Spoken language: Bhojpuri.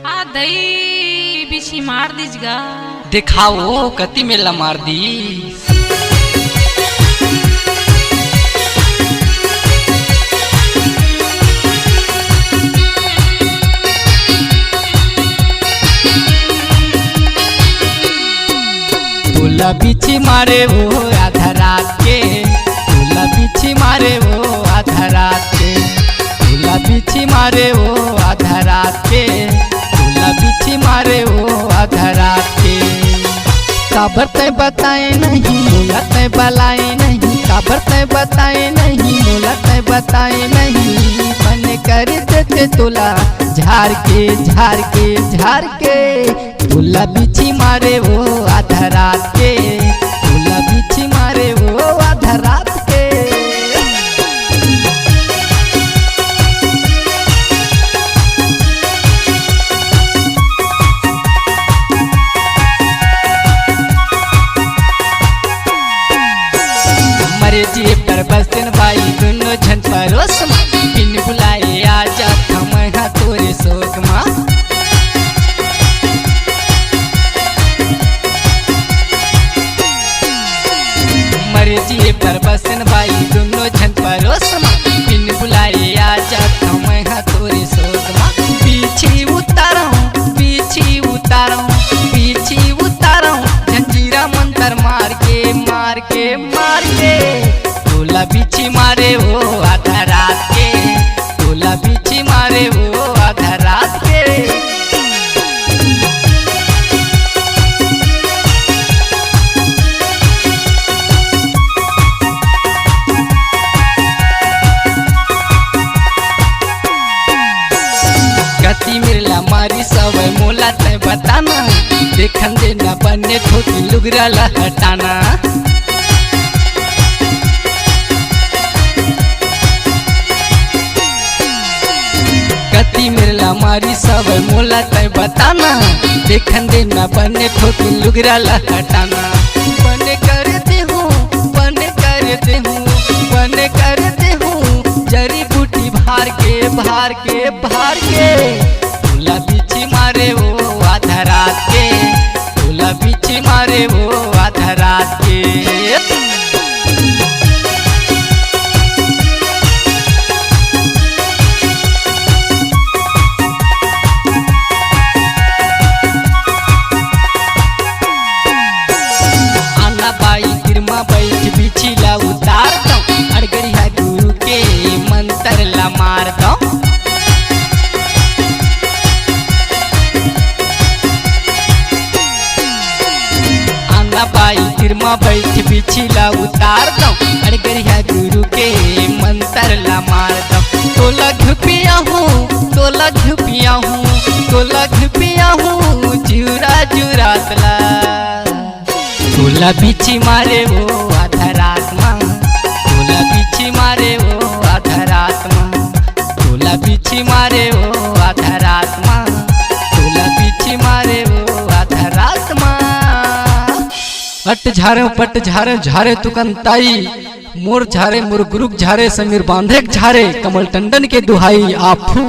आ दही बिछी मार दीजगा। दिखाओ कति मेला मार दी। तोला बिछी मारे वो आधा रात के, तोला बिछी मारे वो आधा रात के, तोला बिछी मारे वो आधा रात के, तोला बिछी मारे वो आधा रात के। काबर तय बताए नहीं मोला तय बलाए नहीं, काबर तय बताए नहीं मोला तय बताए नहीं। मन कर देते तोला झाड़ के झाड़ के झाड़ के, तोला बिछी मारे वो आधा रात के, तोला बिछी मारे वो आधा रात के। मरे जी पर बसन भाई दोनों झन परोस माँ, बिन बुलाए आ जात हम तोरे शोक माँ। मरे जी पर बसन भाई दोनों झन परोस माँ, बिन बुलाए आ जात हम तोरे शोक माँ। पीछे उतारूं पीछे उतारूं पीछे उतारूं, जंजीरा मंतर मार के मार के मार के। तोला बिछी मारे वो आधा रात के, तोला बिछी मारे वो आधा रात के। गति मिरला मारी सब मोला तय बताना, देखन देना बने ठोकी लुगरा हटाना। गति मिरला मारी सब मोला तय बताना, देखन देना बने ठोकी लुगरा हटाना। बने करते हूँ बने करते हूँ बने करते हूँ, जड़ी बूटी भार के भार के भार के। तोला बिछी मारे वो आधा रात के, तोला बिछी मारे वो आधा रात के। आना बाई गिरमा बैठ बिछी ला उतार दो, अड़गड़िया गुरु के मंत्र ला मार दो। आना बाई गिरमा बैठ बिछी ला उतार दो, अड़गड़िया गुरु के मंत्र ला मार दो। तोला घुपिया हूँ तोला घुपिया हूँ तोला घुपिया हूँ, जुरा जुरा तला। तोला बिछी मारे वो आधा रात माँ, तोला बिछी मारे वो आधा रात माँ, तोला बिछी मारे वो आधा रात माँ, तोला बिछी मारे वो आधा रात माँ। अट झारे पट झारे झारे तुकंताई, मोर झारे मुर गुरुक झारे समीर बांधे झारे, कमल टंडन के दुहाई आपू।